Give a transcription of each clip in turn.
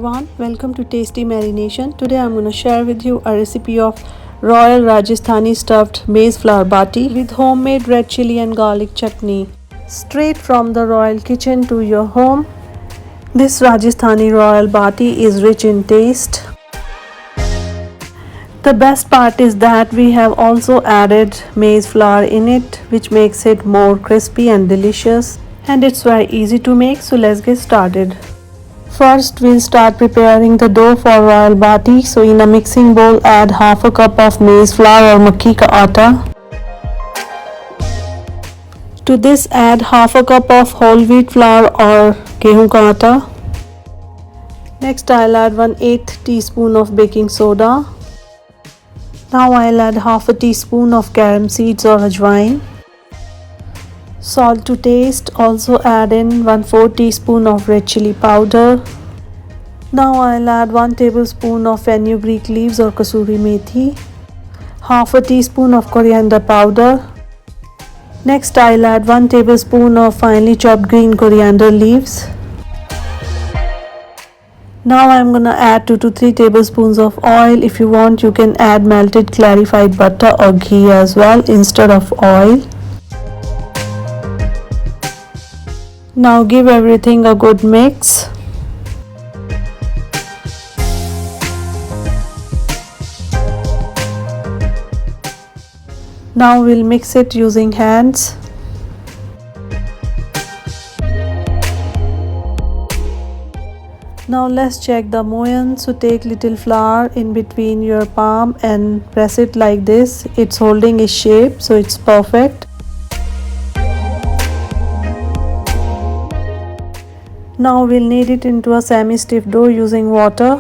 everyone, welcome to Tasty Marination. Today I'm going to share with you a recipe of Royal Rajasthani stuffed maize flour bati with homemade red chili and garlic chutney. Straight from the royal kitchen to your home. This Rajasthani royal bati is rich in taste. The best part is that we have also added maize flour in it, which makes it more crispy and delicious. And it's very easy to make, so let's get started. First, we'll start preparing the dough for royal bati. So in a mixing bowl, add half a cup of maize flour or makki ka atta. To this, add half a cup of whole wheat flour or gehu ka atta. Next, I'll add 1/8 teaspoon of baking soda. Now I'll add half a teaspoon of carom seeds or ajwain. Salt to taste. Also add in 1/4 teaspoon of red chili powder. Now I'll add 1 tablespoon of fenugreek leaves or kasuri methi, half a teaspoon of coriander powder. Next I'll add 1 tablespoon of finely chopped green coriander leaves. Now I'm gonna add 2 to 3 tablespoons of oil. If you want, you can add melted clarified butter or ghee as well instead of oil. Now give everything a good mix. Now we'll mix it using hands. Now let's check the moyan. So take little flour in between your palm and press it like this. It's holding its shape, so it's perfect. Now we'll knead it into a semi-stiff dough using water.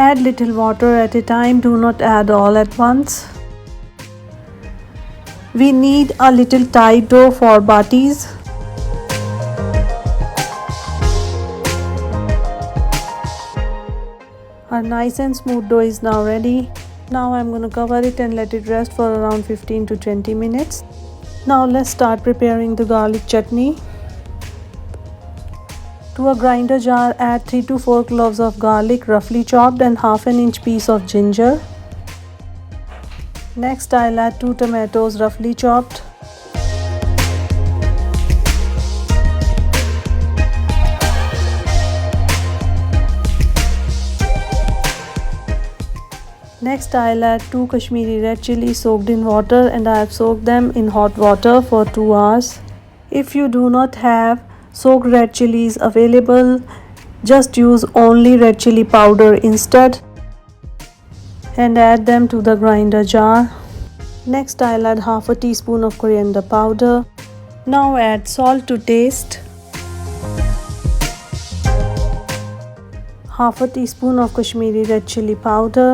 Add little water at a time, do not add all at once. We need a little tight dough for batis. Our nice and smooth dough is now ready. Now I'm going to cover it and let it rest for around 15 to 20 minutes. Now let's start preparing the garlic chutney. To a grinder jar, add 3 to 4 cloves of garlic roughly chopped and half an inch piece of ginger. Next I'll add 2 tomatoes roughly chopped. Next I'll add 2 Kashmiri red chilies soaked in water, and I have soaked them in hot water for 2 hours. If you do not have soaked red chilies available, just use only red chili powder instead and add them to the grinder jar. Next I'll add half a teaspoon of coriander powder. Now add salt to taste, half a teaspoon of Kashmiri red chili powder,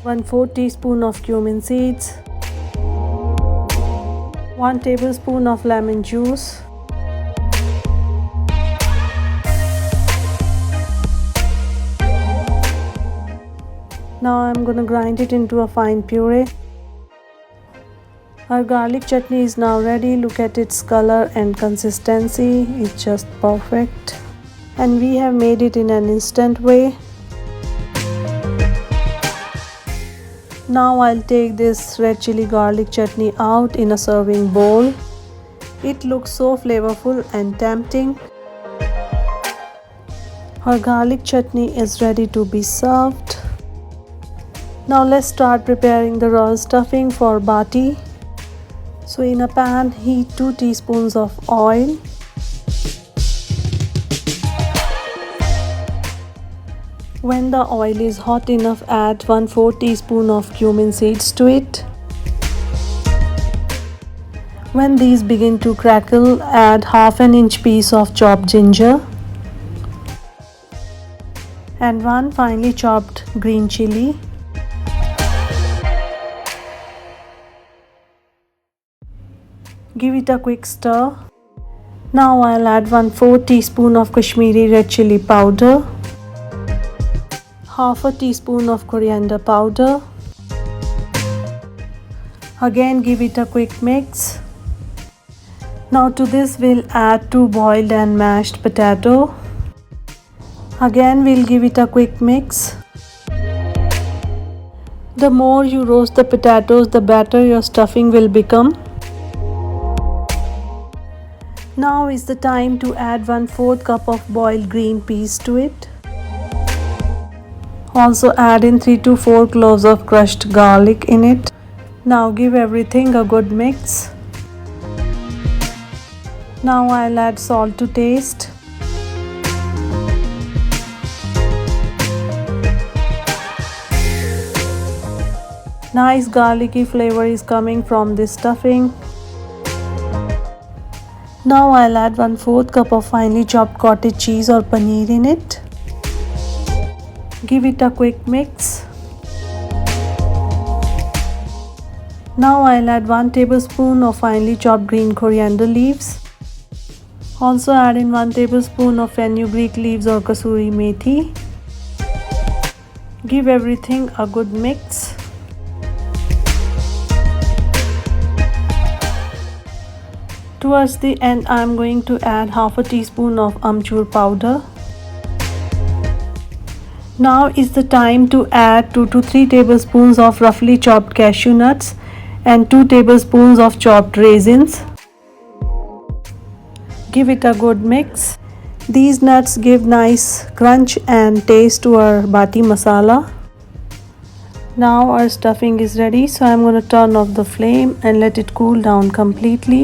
1/4 teaspoon of cumin seeds, 1 tablespoon of lemon juice, now I'm gonna grind it into a fine puree. Our garlic chutney is now ready. Look at its color and consistency, it's just perfect, and we have made it in an instant way. Now I'll take this red chili garlic chutney out in a serving bowl. It looks so flavorful and tempting. Our garlic chutney is ready to be served. Now let's start preparing the royal stuffing for bati. So in a pan, heat 2 teaspoons of oil. When the oil is hot enough, add 1/4 teaspoon of cumin seeds to it. When these begin to crackle, add half an inch piece of chopped ginger and 1 finely chopped green chili. Give it a quick stir. Now I'll add 1/4 teaspoon of Kashmiri red chili powder, half a teaspoon of coriander powder, Again give it a quick mix. Now to this we'll add 2 boiled and mashed potato. Again we'll give it a quick mix. The more you roast the potatoes, the better your stuffing will become. Now is the time to add 1/4 cup of boiled green peas to it. Also add in 3 to 4 cloves of crushed garlic in it. Now give everything a good mix. Now I'll add salt to taste. Nice garlicky flavor is coming from this stuffing. Now I'll add 1/4 cup of finely chopped cottage cheese or paneer in it. Give it a quick mix. Now I'll add 1 tablespoon of finely chopped green coriander leaves. Also add in 1 tablespoon of fenugreek leaves or kasuri methi. Give everything a good mix. Towards the end, I am going to add half a teaspoon of amchur powder. Now is the time to add 2 to 3 tablespoons of roughly chopped cashew nuts and 2 tablespoons of chopped raisins. Give it a good mix. These nuts give nice crunch and taste to our Baati masala. Now our stuffing is ready, so I am going to turn off the flame and let it cool down completely.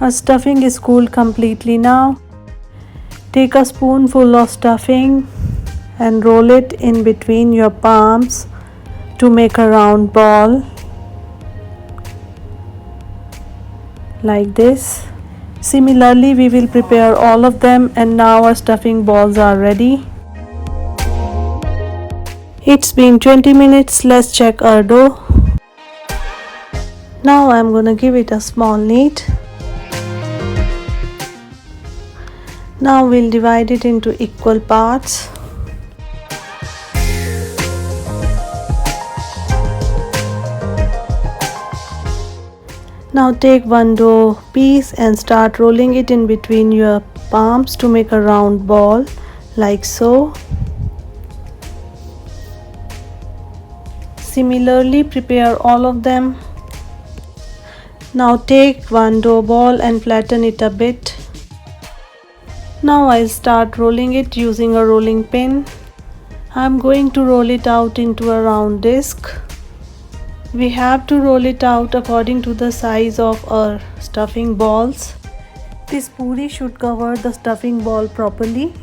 Our stuffing is cooled completely now. Take a spoonful of stuffing and roll it in between your palms to make a round ball like this. Similarly, we will prepare all of them, and now our stuffing balls are ready. It's been 20 minutes. Let's check our dough. Now I'm gonna give it a small knead. Now we'll divide it into equal parts. Now take one dough piece and start rolling it in between your palms to make a round ball like so. Similarly, prepare all of them. Now take one dough ball and flatten it a bit. Now I'll start rolling it using a rolling pin. I'm going to roll it out into a round disc. We have to roll it out according to the size of our stuffing balls. This puri should cover the stuffing ball properly.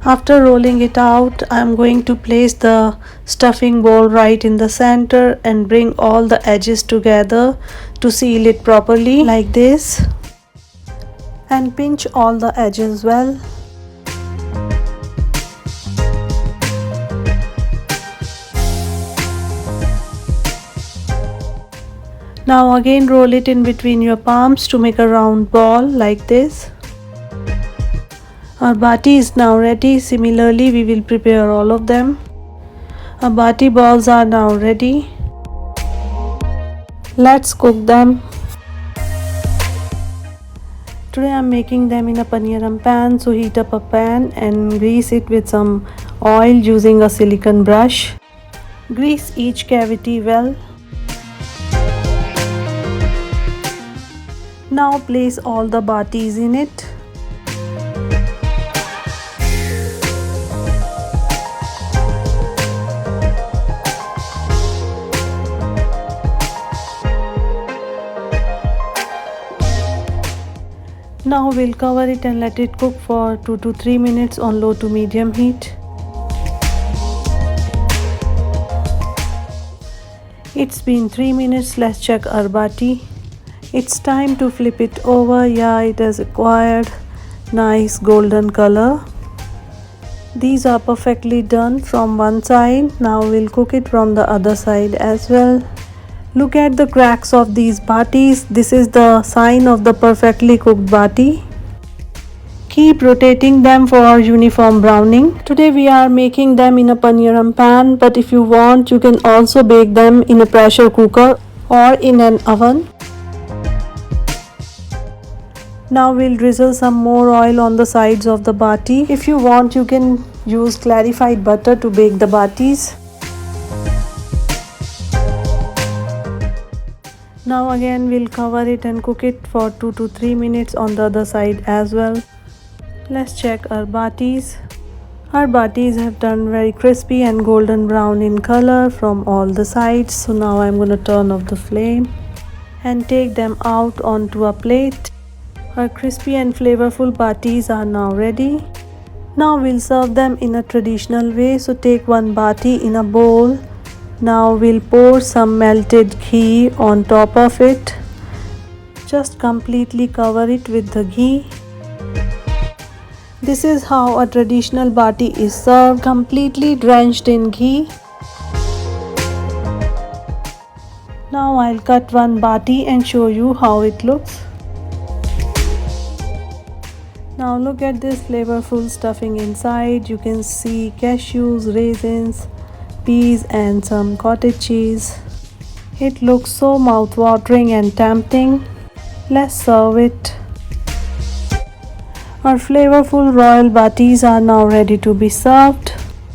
After rolling it out, I'm going to place the stuffing ball right in the center and bring all the edges together to seal it properly like this. And pinch all the edges well. Now again roll it in between your palms to make a round ball like this. Our Baati is now ready. Similarly, we will prepare all of them. Our Baati balls are now ready. Let's cook them. Today I am making them in a paniyaram pan, so heat up a pan and grease it with some oil using a silicone brush. Grease each cavity well. Now place all the Baatis in it. Now we'll cover it and let it cook for 2 to 3 minutes on low to medium heat. It's been 3 minutes. Let's check our Baati. It's time to flip it over. Yeah, it has acquired nice golden color. These are perfectly done from one side. Now we'll cook it from the other side as well. Look at the cracks of these Baatis. This is the sign of the perfectly cooked Baati. Keep rotating them for uniform browning. Today we are making them in a paniram pan, but if you want you can also bake them in a pressure cooker or in an oven. Now we'll drizzle some more oil on the sides of the bati. If you want you can use clarified butter to bake the batis. Now again we'll cover it and cook it for 2 to 3 minutes on the other side as well. Let's check our batis. Our batis have turned very crispy and golden brown in color from all the sides. So now I'm going to turn off the flame and take them out onto a plate. Our crispy and flavorful batis are now ready. Now we'll serve them in a traditional way. So take one bati in a bowl. Now we'll pour some melted ghee on top of it. Just completely cover it with the ghee. This is how a traditional bati is served, completely drenched in ghee. Now I'll cut one bati and show you how it looks. Now look at this flavorful stuffing inside. You can see cashews, raisins, peas and some cottage cheese. It looks so mouth-watering and tempting. Let's serve it. Our flavorful royal batis are now ready to be served,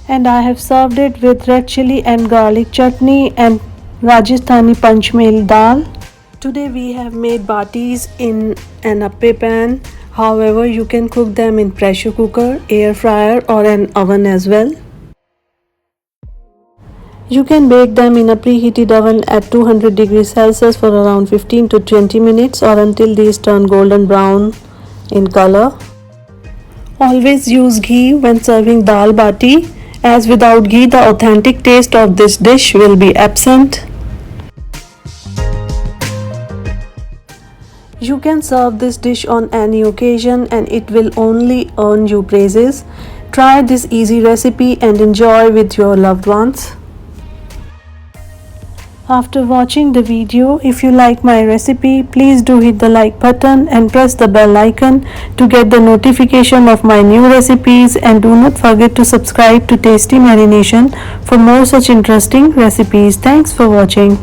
and I have served it with red chili and garlic chutney and Rajasthani panchmel dal. Today we have made batis in an appe pan. However, you can cook them in pressure cooker, air fryer or an oven as well. You can bake them in a preheated oven at 200 degrees Celsius for around 15 to 20 minutes or until these turn golden brown in color. Always use ghee when serving dal bati, as without ghee the authentic taste of this dish will be absent. You can serve this dish on any occasion and it will only earn you praises. Try this easy recipe and enjoy with your loved ones. After watching the video, if you like my recipe, please do hit the like button and press the bell icon to get the notification of my new recipes, and do not forget to subscribe to Tasty Marination for more such interesting recipes. Thanks for watching.